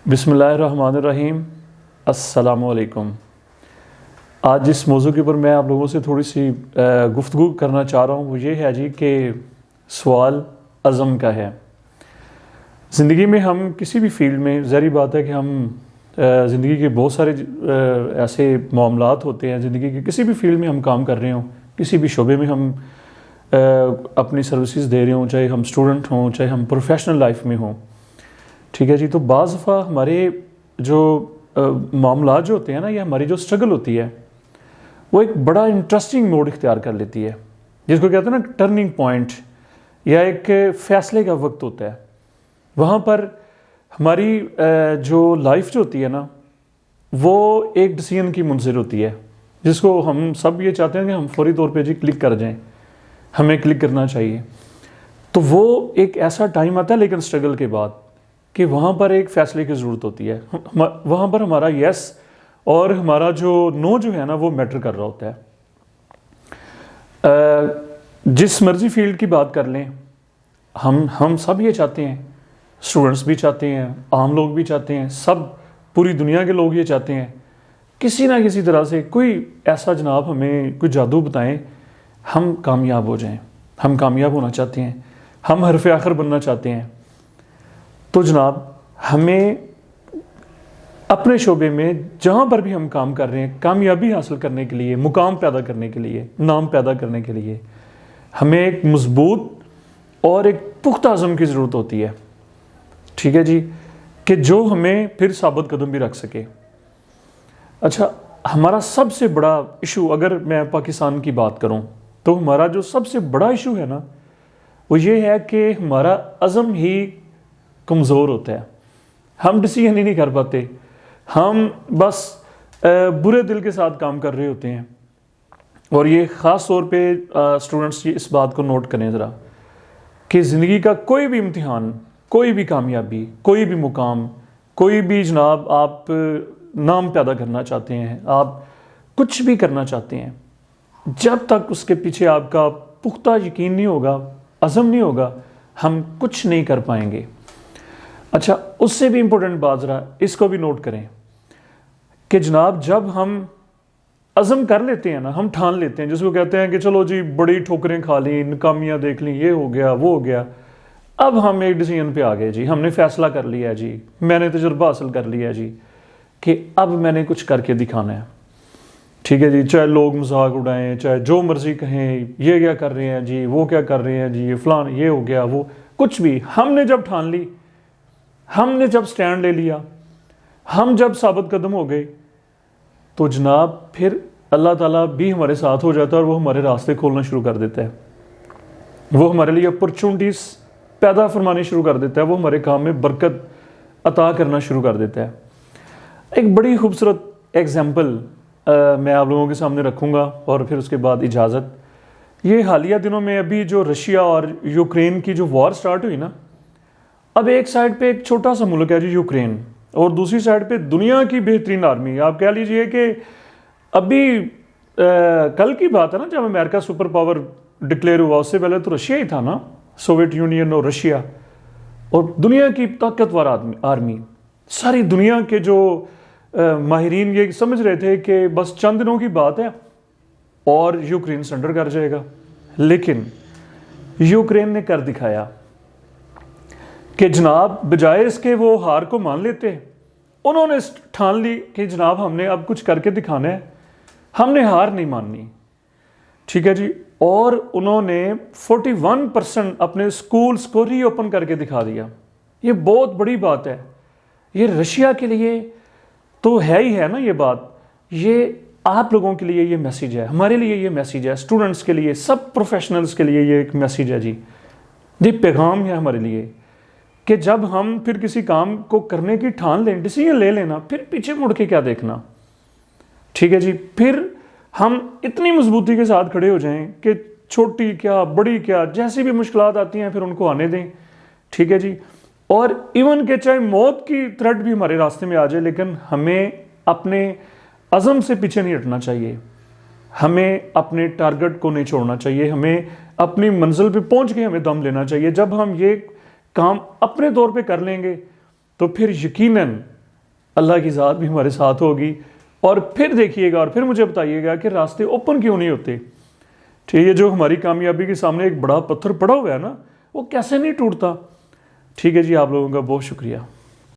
بسم اللہ الرحمن الرحیم۔ السلام علیکم۔ آج جس موضوع کے اوپر میں آپ لوگوں سے تھوڑی سی گفتگو کرنا چاہ رہا ہوں وہ یہ ہے کہ سوال عزم کا ہے۔ زندگی میں ہم کسی بھی فیلڈ میں ظاہری بات ہے کہ ہم زندگی کے بہت سارے ایسے معاملات ہوتے ہیں، زندگی کے کسی بھی فیلڈ میں ہم کام کر رہے ہوں، کسی بھی شعبے میں ہم اپنی سروسز دے رہے ہوں، چاہے ہم اسٹوڈنٹ ہوں، چاہے ہم پروفیشنل لائف میں ہوں، ٹھیک ہے جی۔ تو بعض دفعہ ہمارے جو معاملات جو ہوتے ہیں نا، یا ہماری جو اسٹرگل ہوتی ہے وہ ایک بڑا انٹرسٹنگ موڈ اختیار کر لیتی ہے، جس کو کہتے ہیں نا ٹرننگ پوائنٹ، یا ایک فیصلے کا وقت ہوتا ہے۔ وہاں پر ہماری جو لائف جو ہوتی ہے نا وہ ایک ڈیسیژن کی منظر ہوتی ہے، جس کو ہم سب یہ چاہتے ہیں کہ ہم فوری طور پہ جی کلک کر جائیں، ہمیں کلک کرنا چاہیے۔ تو وہ ایک ایسا ٹائم آتا ہے لیکن اسٹرگل کے بعد کہ وہاں پر ایک فیصلے کی ضرورت ہوتی ہے، وہاں پر ہمارا یس اور ہمارا جو نو جو ہے نا وہ میٹر کر رہا ہوتا ہے۔ جس مرضی فیلڈ کی بات کر لیں، ہم سب یہ چاہتے ہیں، اسٹوڈنٹس بھی چاہتے ہیں، عام لوگ بھی چاہتے ہیں، سب پوری دنیا کے لوگ یہ چاہتے ہیں کسی نہ کسی طرح سے کوئی ایسا جناب ہمیں کوئی جادو بتائیں، ہم کامیاب ہو جائیں، ہم کامیاب ہونا چاہتے ہیں، ہم حرف آخر بننا چاہتے ہیں۔ تو جناب ہمیں اپنے شعبے میں جہاں پر بھی ہم کام کر رہے ہیں، کامیابی حاصل کرنے کے لیے، مقام پیدا کرنے کے لیے، نام پیدا کرنے کے لیے ہمیں ایک مضبوط اور ایک پختہ عزم کی ضرورت ہوتی ہے، ٹھیک ہے جی، کہ جو ہمیں پھر ثابت قدم بھی رکھ سکے۔ اچھا، ہمارا سب سے بڑا ایشو اگر میں پاکستان کی بات کروں تو ہمارا جو سب سے بڑا ایشو ہے نا وہ یہ ہے کہ ہمارا عزم ہی کمزور ہوتا ہے، ہم ڈیسیژن ہی نہیں کر پاتے، ہم بس برے دل کے ساتھ کام کر رہے ہوتے ہیں۔ اور یہ خاص طور پہ اسٹوڈنٹس اس بات کو نوٹ کریں ذرا کہ زندگی کا کوئی بھی امتحان، کوئی بھی کامیابی، کوئی بھی مقام، کوئی بھی جناب آپ نام پیدا کرنا چاہتے ہیں، آپ کچھ بھی کرنا چاہتے ہیں، جب تک اس کے پیچھے آپ کا پختہ یقین نہیں ہوگا، عزم نہیں ہوگا، ہم کچھ نہیں کر پائیں گے۔ اچھا، اس سے بھی امپورٹنٹ بات ذرا اس کو بھی نوٹ کریں کہ جناب جب ہم عزم کر لیتے ہیں نا، ہم ٹھان لیتے ہیں، جس کو کہتے ہیں کہ چلو جی بڑی ٹھوکریں کھا لیں، ناکامیاں دیکھ لیں، یہ ہو گیا وہ ہو گیا، اب ہم ایک ڈیسیژن پہ آ گئے جی، ہم نے فیصلہ کر لیا جی، میں نے تجربہ حاصل کر لیا جی کہ اب میں نے کچھ کر کے دکھانا ہے، ٹھیک ہے جی، چاہے لوگ مذاق اڑائیں، چاہے جو مرضی کہیں، یہ کیا کر رہے ہیں جی، وہ کیا کر رہے ہیں جی، یہ فلان یہ ہو گیا وہ کچھ بھی، ہم نے جب ٹھان لی، ہم نے جب سٹینڈ لے لیا، ہم جب ثابت قدم ہو گئے تو جناب پھر اللہ تعالیٰ بھی ہمارے ساتھ ہو جاتا ہے اور وہ ہمارے راستے کھولنا شروع کر دیتا ہے، وہ ہمارے لیے اپرچونٹیز پیدا فرمانی شروع کر دیتا ہے، وہ ہمارے کام میں برکت عطا کرنا شروع کر دیتا ہے۔ ایک بڑی خوبصورت ایگزامپل میں آپ لوگوں کے سامنے رکھوں گا اور پھر اس کے بعد اجازت۔ یہ حالیہ دنوں میں ابھی جو رشیا اور یوکرین کی جو وار سٹارٹ ہوئی نا، اب ایک سائڈ پہ ایک چھوٹا سا ملک ہے جی یوکرین، اور دوسری سائڈ پہ دنیا کی بہترین آرمی، آپ کہہ لیجئے کہ ابھی کل کی بات ہے نا جب امریکہ سپر پاور ڈکلیئر ہوا، اس سے پہلے تو رشیا ہی تھا نا، سوویت یونین اور رشیا، اور دنیا کی طاقتور آرمی، ساری دنیا کے جو ماہرین یہ سمجھ رہے تھے کہ بس چند دنوں کی بات ہے اور یوکرین سرنڈر کر جائے گا، لیکن یوکرین نے کر دکھایا کہ جناب بجائے اس کے وہ ہار کو مان لیتے، انہوں نے ٹھان لی کہ جناب ہم نے اب کچھ کر کے دکھانا ہے، ہم نے ہار نہیں ماننی، ٹھیک ہے جی، اور انہوں نے 41% اپنے سکولز کو ری اوپن کر کے دکھا دیا۔ یہ بہت بڑی بات ہے، یہ رشیا کے لیے تو ہے ہی ہے نا یہ بات، یہ آپ لوگوں کے لیے یہ میسیج ہے، ہمارے لیے یہ میسیج ہے، اسٹوڈنٹس کے لیے، سب پروفیشنلز کے لیے یہ ایک میسیج ہے جی، یہ پیغام ہے ہمارے لیے کہ جب ہم پھر کسی کام کو کرنے کی ٹھان لیں، ڈیسیژن لے لینا، پھر پیچھے مڑ کے کیا دیکھنا، ٹھیک ہے جی، پھر ہم اتنی مضبوطی کے ساتھ کھڑے ہو جائیں کہ چھوٹی کیا بڑی کیا جیسی بھی مشکلات آتی ہیں پھر ان کو آنے دیں، ٹھیک ہے جی، اور ایون کہ چاہے موت کی تھریٹ بھی ہمارے راستے میں آ جائے لیکن ہمیں اپنے عزم سے پیچھے نہیں ہٹنا چاہیے، ہمیں اپنے ٹارگٹ کو نہیں چھوڑنا چاہیے، ہمیں اپنی منزل پہ پہنچ کے ہمیں دم لینا چاہیے۔ جب ہم یہ کام اپنے طور پہ کر لیں گے تو پھر یقیناً اللہ کی ذات بھی ہمارے ساتھ ہوگی. اور پھر دیکھیے گا اور پھر مجھے بتائیے گا کہ راستے اوپن کیوں نہیں ہوتے. ٹھیک ہے, جو ہماری کامیابی کے سامنے ایک بڑا پتھر پڑا ہوا ہے نا, وہ کیسے نہیں ٹوٹتا. ٹھیک ہے جی, آپ لوگوں کا بہت شکریہ.